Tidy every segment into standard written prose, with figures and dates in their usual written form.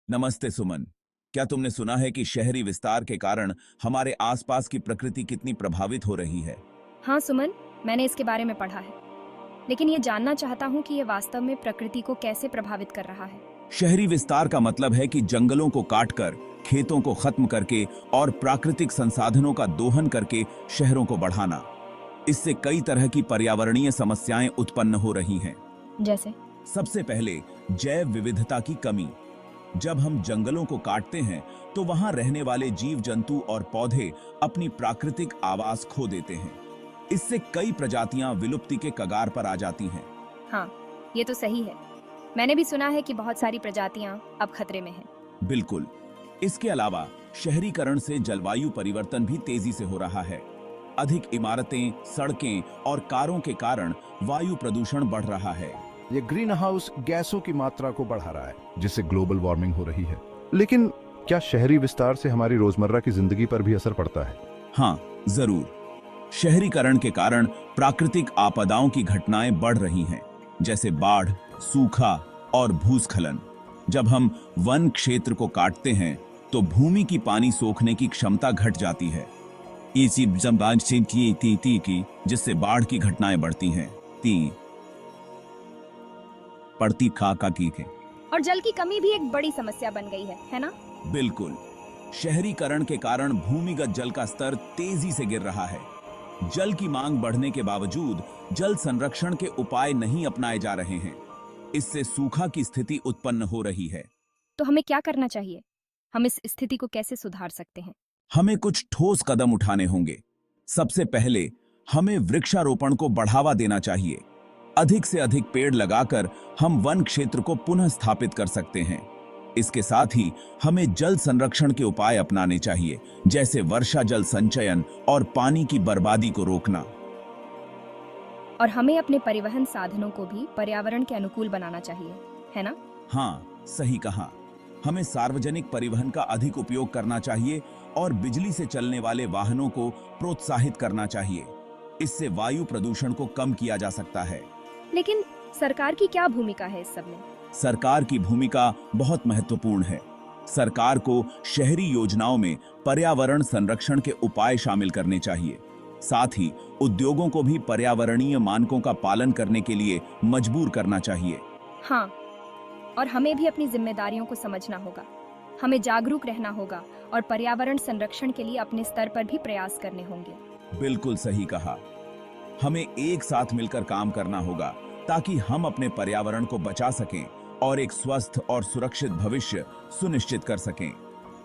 नमस्ते सुमन। क्या तुमने सुना है कि शहरी विस्तार के कारण हमारे आसपास की प्रकृति कितनी प्रभावित हो रही है? हाँ सुमन, मैंने इसके बारे में पढ़ा है। लेकिन ये जानना चाहता हूँ कि ये वास्तव में प्रकृति को कैसे प्रभावित कर रहा है। शहरी विस्तार का मतलब है कि जंगलों को काटकर, खेतों को खत्म करके और प्राकृतिक संसाधनों का दोहन करके शहरों को बढ़ाना। इससे कई तरह की पर्यावरणीय समस्याएं उत्पन्न हो रही हैं। जैसे? सबसे पहले जैव विविधता की कमी। जब हम जंगलों को काटते हैं तो वहां रहने वाले जीव जंतु और पौधे अपनी प्राकृतिक आवास खो देते हैं। इससे कई प्रजातियां विलुप्ति के कगार पर आ जाती हैं। हाँ, ये तो सही है। मैंने भी सुना है कि बहुत सारी प्रजातियां अब खतरे में हैं। बिल्कुल। इसके अलावा शहरीकरण से जलवायु परिवर्तन भी तेजी से हो रहा है। अधिक इमारतें, सड़कें और कारों के कारण वायु प्रदूषण बढ़ रहा है। ये ग्रीन हाउस गैसों की मात्रा को बढ़ा रहा है, जिससे ग्लोबल वार्मिंग हो रही है। लेकिन क्या शहरी विस्तार से हमारी रोजमर्रा की जिंदगी पर भी असर पड़ता है? हाँ, जरूर। शहरीकरण के कारण प्राकृतिक आपदाओं की घटनाएं बढ़ रही हैं, जैसे बाढ़, सूखा और भूस्खलन। जब हम वन क्षेत्र को काटते हैं तो भूमि की पानी सोखने की क्षमता घट जाती है। जिससे बाढ़ की घटनाएं बढ़ती हैं। पड़ती खाका की है। और जल की कमी भी एक बड़ी समस्या बन गई है ना? बिल्कुल। शहरीकरण के कारण भूमिगत जल का स्तर तेजी से गिर रहा है। जल की मांग बढ़ने के बावजूद जल संरक्षण के उपाय नहीं अपनाए जा रहे हैं। इससे सूखा की स्थिति उत्पन्न हो रही है। तो हमें क्या करना चाहिए? हम इस स्थिति को कैसे सुधार सकते हैं? हमें कुछ ठोस कदम उठाने होंगे। सबसे पहले हमें वृक्षारोपण को बढ़ावा देना चाहिए। अधिक से अधिक पेड़ लगाकर हम वन क्षेत्र को पुनः स्थापित कर सकते हैं। इसके साथ ही हमें जल संरक्षण के उपाय अपनाने चाहिए, जैसे वर्षा जल संचयन और पानी की बर्बादी को रोकना। और हमें अपने परिवहन साधनों को भी पर्यावरण के अनुकूल बनाना चाहिए, है ना? हाँ, सही कहा। हमें सार्वजनिक परिवहन का अधिक उपयोग करना चाहिए और बिजली से चलने वाले वाहनों को प्रोत्साहित करना चाहिए। इससे वायु प्रदूषण को कम किया जा सकता है। लेकिन सरकार की क्या भूमिका है इस सब में? सरकार की भूमिका बहुत महत्वपूर्ण है। सरकार को शहरी योजनाओं में पर्यावरण संरक्षण के उपाय शामिल करने चाहिए। साथ ही उद्योगों को भी पर्यावरणीय मानकों का पालन करने के लिए मजबूर करना चाहिए। हाँ, और हमें भी अपनी जिम्मेदारियों को समझना होगा। हमें जागरूक रहना होगा और पर्यावरण संरक्षण के लिए अपने स्तर पर भी प्रयास करने होंगे। बिल्कुल सही कहा। हमें एक साथ मिलकर काम करना होगा ताकि हम अपने पर्यावरण को बचा सकें और एक स्वस्थ और सुरक्षित भविष्य सुनिश्चित कर सकें।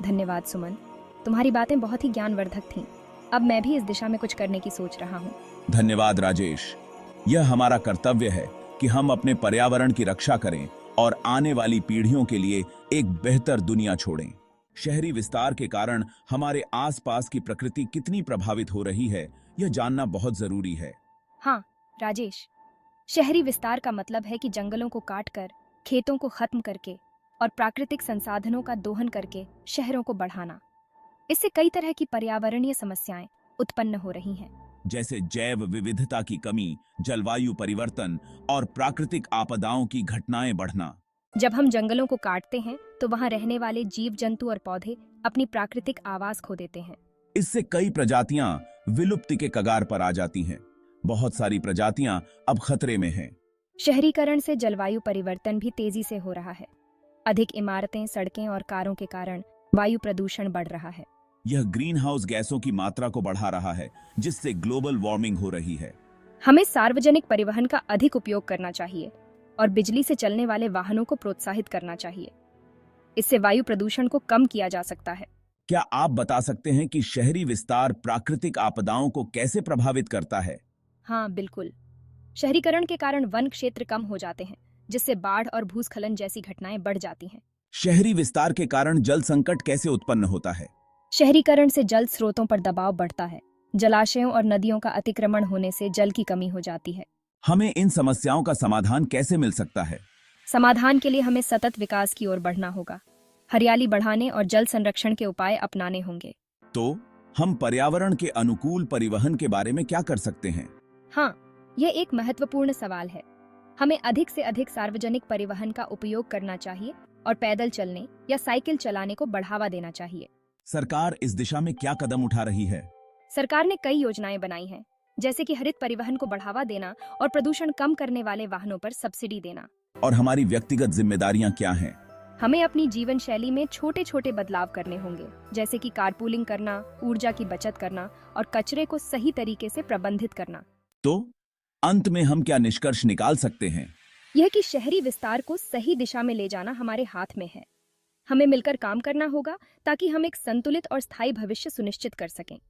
धन्यवाद सुमन, तुम्हारी बातें बहुत ही ज्ञानवर्धक थीं। अब मैं भी इस दिशा में कुछ करने की सोच रहा हूँ। धन्यवाद राजेश। यह हमारा कर्तव्य है कि हम अपने पर्यावरण की रक्षा करें और आने वाली पीढ़ियों के लिए एक बेहतर दुनिया छोड़ें। शहरी विस्तार के कारण हमारे आसपास की प्रकृति कितनी प्रभावित हो रही है, यह जानना बहुत जरूरी है। हाँ राजेश, शहरी विस्तार का मतलब है कि जंगलों को काटकर, खेतों को खत्म करके और प्राकृतिक संसाधनों का दोहन करके शहरों को बढ़ाना। इससे कई तरह की पर्यावरणीय समस्याएं उत्पन्न हो रही हैं, जैसे जैव विविधता की कमी, जलवायु परिवर्तन और प्राकृतिक आपदाओं की घटनाएं बढ़ना। जब हम जंगलों को काटते हैं तो वहां रहने वाले जीव जंतु और पौधे अपनी प्राकृतिक आवास खो देते हैं। इससे कई प्रजातियां विलुप्ति के कगार पर आ जाती हैं। बहुत सारी प्रजातियां अब खतरे में हैं। शहरीकरण से जलवायु परिवर्तन भी तेजी से हो रहा है। अधिक इमारतें, सड़कें और कारों के कारण वायु प्रदूषण बढ़ रहा है। यह ग्रीन हाउस गैसों की मात्रा को बढ़ा रहा है, जिससे ग्लोबल वार्मिंग हो रही है। हमें सार्वजनिक परिवहन का अधिक उपयोग करना चाहिए और बिजली से चलने वाले वाहनों को प्रोत्साहित करना चाहिए। इससे वायु प्रदूषण को कम किया जा सकता है। क्या आप बता सकते हैं कि शहरी विस्तार प्राकृतिक आपदाओं को कैसे प्रभावित करता है? हाँ बिल्कुल। शहरीकरण के कारण वन क्षेत्र कम हो जाते हैं, जिससे बाढ़ और भूस्खलन जैसी घटनाएं बढ़ जाती हैं। शहरी विस्तार के कारण जल संकट कैसे उत्पन्न होता है? शहरीकरण से जल स्रोतों पर दबाव बढ़ता है। जलाशयों और नदियों का अतिक्रमण होने से जल की कमी हो जाती है। हमें इन समस्याओं का समाधान कैसे मिल सकता है? समाधान के लिए हमें सतत विकास की ओर बढ़ना होगा। हरियाली बढ़ाने और जल संरक्षण के उपाय अपनाने होंगे। तो हम पर्यावरण के अनुकूल परिवहन के बारे में क्या कर सकते हैं? हाँ, यह एक महत्वपूर्ण सवाल है। हमें अधिक से अधिक सार्वजनिक परिवहन का उपयोग करना चाहिए और पैदल चलने या साइकिल चलाने को बढ़ावा देना चाहिए। सरकार इस दिशा में क्या कदम उठा रही है? सरकार ने कई योजनाएं बनाई हैं, जैसे कि हरित परिवहन को बढ़ावा देना और प्रदूषण कम करने वाले वाहनों पर सब्सिडी देना। और हमारी व्यक्तिगत जिम्मेदारियां क्या हैं? हमें अपनी जीवन शैली में छोटे छोटे बदलाव करने होंगे, जैसे कि कारपूलिंग करना, ऊर्जा की बचत करना और कचरे को सही तरीके से प्रबंधित करना। तो अंत में हम क्या निष्कर्ष निकाल सकते हैं? यह कि शहरी विस्तार को सही दिशा में ले जाना हमारे हाथ में है। हमें मिलकर काम करना होगा ताकि हम एक संतुलित और स्थायी भविष्य सुनिश्चित कर सकें।